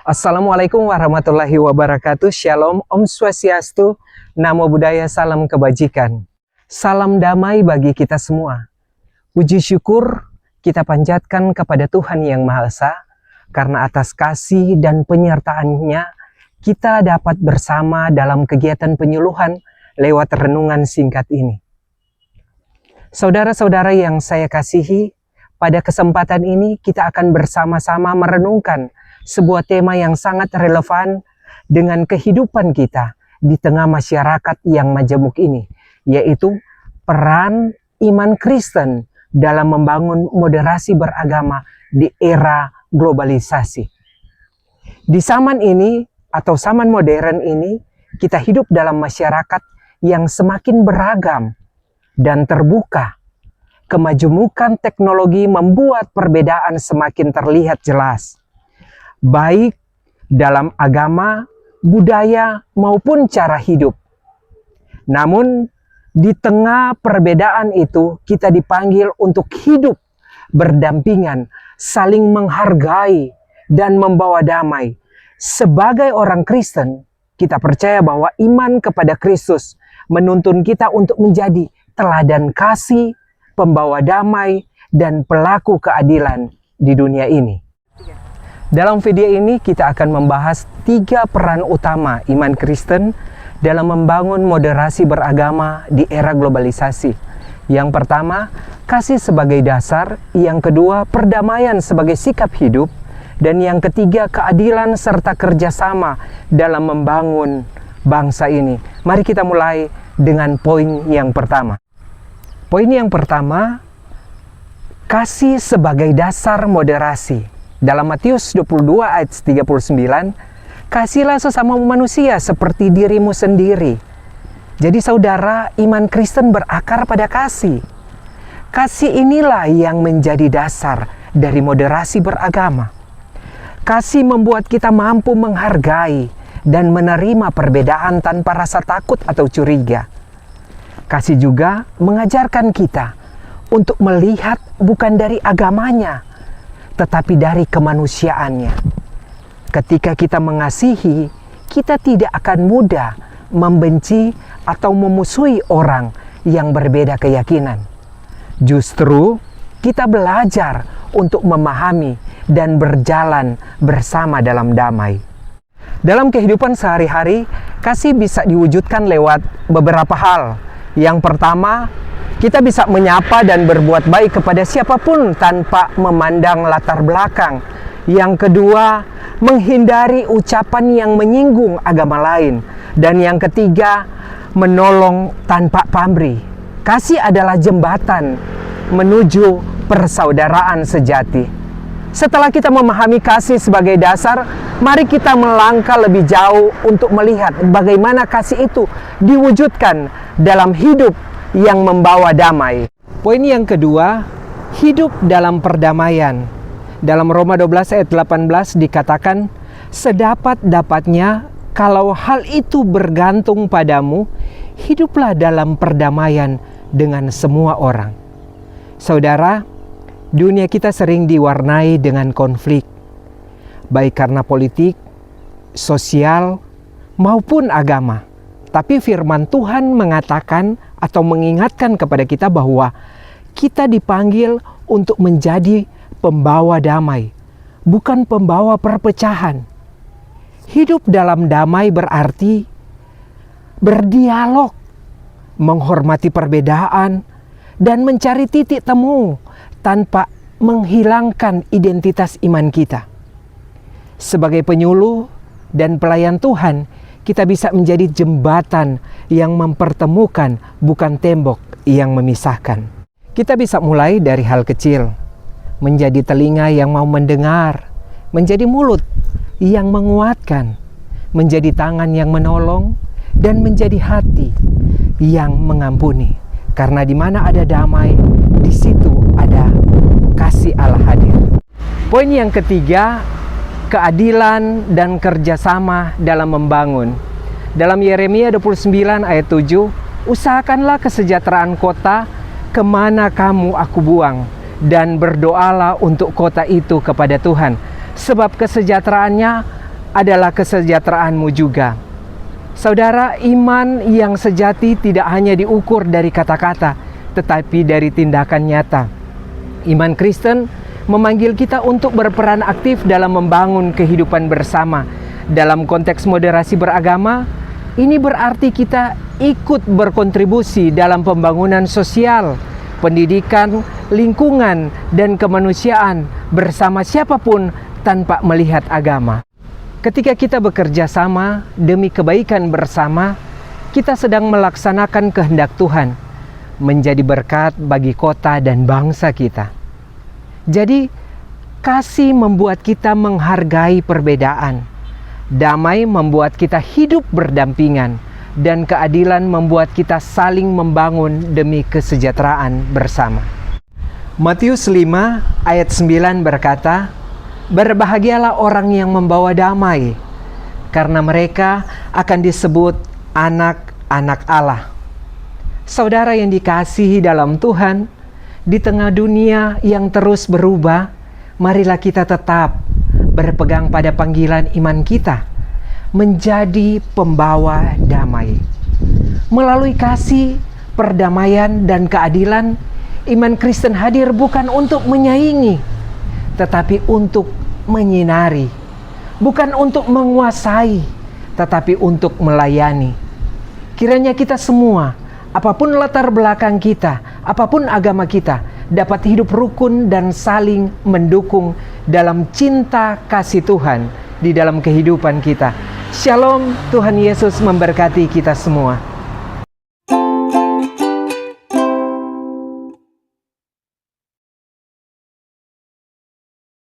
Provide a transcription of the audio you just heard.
Assalamualaikum warahmatullahi wabarakatuh. Shalom, Om Swastiastu, Namo Buddhaya, salam kebajikan. Salam damai bagi kita semua. Puji syukur kita panjatkan kepada Tuhan Yang Maha Esa, karena atas kasih dan penyertaan-Nya kita dapat bersama dalam kegiatan penyuluhan lewat renungan singkat ini. Saudara-saudara yang saya kasihi, pada kesempatan ini kita akan bersama-sama merenungkan sebuah tema yang sangat relevan dengan kehidupan kita di tengah masyarakat yang majemuk ini, yaitu peran iman Kristen dalam membangun moderasi beragama di era globalisasi. Di zaman ini atau zaman modern ini, kita hidup dalam masyarakat yang semakin beragam dan terbuka. Kemajemukan teknologi membuat perbedaan semakin terlihat jelas, baik dalam agama, budaya, maupun cara hidup. Namun, di tengah perbedaan itu, kita dipanggil untuk hidup berdampingan, saling menghargai, dan membawa damai. Sebagai orang Kristen, kita percaya bahwa iman kepada Kristus menuntun kita untuk menjadi teladan kasih, pembawa damai, dan pelaku keadilan di dunia ini. Dalam video ini kita akan membahas 3 peran utama iman Kristen dalam membangun moderasi beragama di era globalisasi. Yang pertama, kasih sebagai dasar. Yang kedua, perdamaian sebagai sikap hidup. Dan yang ketiga, keadilan serta kerjasama dalam membangun bangsa ini. Mari kita mulai dengan poin yang pertama. Poin yang pertama, kasih sebagai dasar moderasi. Dalam Matius 22 ayat 39, kasihlah sesama manusia seperti dirimu sendiri. Jadi saudara, iman Kristen berakar pada kasih. Kasih inilah yang menjadi dasar dari moderasi beragama. Kasih membuat kita mampu menghargai dan menerima perbedaan tanpa rasa takut atau curiga. Kasih juga mengajarkan kita untuk melihat bukan dari agamanya, tetapi dari kemanusiaannya. Ketika kita mengasihi, kita tidak akan mudah membenci atau memusuhi orang yang berbeda keyakinan. Justru kita belajar untuk memahami dan berjalan bersama dalam damai. Dalam kehidupan sehari-hari, kasih bisa diwujudkan lewat beberapa hal. Yang pertama, kita bisa menyapa dan berbuat baik kepada siapapun tanpa memandang latar belakang. Yang kedua, menghindari ucapan yang menyinggung agama lain. Dan yang ketiga, menolong tanpa pamrih. Kasih adalah jembatan menuju persaudaraan sejati. Setelah kita memahami kasih sebagai dasar, mari kita melangkah lebih jauh untuk melihat bagaimana kasih itu diwujudkan dalam hidup yang membawa damai. Poin yang kedua, hidup dalam perdamaian. Dalam Roma 12 ayat 18 dikatakan, sedapat-dapatnya kalau hal itu bergantung padamu, hiduplah dalam perdamaian dengan semua orang. Saudara, dunia kita sering diwarnai dengan konflik, baik karena politik, sosial, maupun agama. Tapi firman Tuhan mengatakan atau mengingatkan kepada kita bahwa kita dipanggil untuk menjadi pembawa damai, bukan pembawa perpecahan. Hidup dalam damai berarti berdialog, menghormati perbedaan, dan mencari titik temu tanpa menghilangkan identitas iman kita. Sebagai penyuluh dan pelayan Tuhan, kita bisa menjadi jembatan yang mempertemukan, bukan tembok yang memisahkan. Kita bisa mulai dari hal kecil, menjadi telinga yang mau mendengar, menjadi mulut yang menguatkan, menjadi tangan yang menolong, dan menjadi hati yang mengampuni. Karena di mana ada damai, di situ ada kasih Allah hadir. Poin yang ketiga, keadilan dan kerjasama dalam membangun. Dalam Yeremia 29 ayat 7, usahakanlah kesejahteraan kota kemana kamu aku buang, dan berdoalah untuk kota itu kepada Tuhan, sebab kesejahteraannya adalah kesejahteraanmu juga. Saudara, iman yang sejati tidak hanya diukur dari kata-kata, tetapi dari tindakan nyata. Iman Kristen memanggil kita untuk berperan aktif dalam membangun kehidupan bersama. Dalam konteks moderasi beragama, ini berarti kita ikut berkontribusi dalam pembangunan sosial, pendidikan, lingkungan, dan kemanusiaan bersama siapapun tanpa melihat agama. Ketika kita bekerja sama demi kebaikan bersama, kita sedang melaksanakan kehendak Tuhan, menjadi berkat bagi kota dan bangsa kita. Jadi, kasih membuat kita menghargai perbedaan. Damai membuat kita hidup berdampingan, dan keadilan membuat kita saling membangun demi kesejahteraan bersama. Matius 5 ayat 9 berkata, "Berbahagialah orang yang membawa damai, karena mereka akan disebut anak-anak Allah." Saudara yang dikasihi dalam Tuhan, di tengah dunia yang terus berubah, marilah kita tetap berpegang pada panggilan iman kita, menjadi pembawa damai. Melalui kasih, perdamaian, dan keadilan, iman Kristen hadir bukan untuk menyaingi, tetapi untuk menyinari. Bukan untuk menguasai, tetapi untuk melayani. Kiranya kita semua, apapun latar belakang kita, apapun agama kita, dapat hidup rukun dan saling mendukung dalam cinta kasih Tuhan di dalam kehidupan kita. Shalom, Tuhan Yesus memberkati kita semua.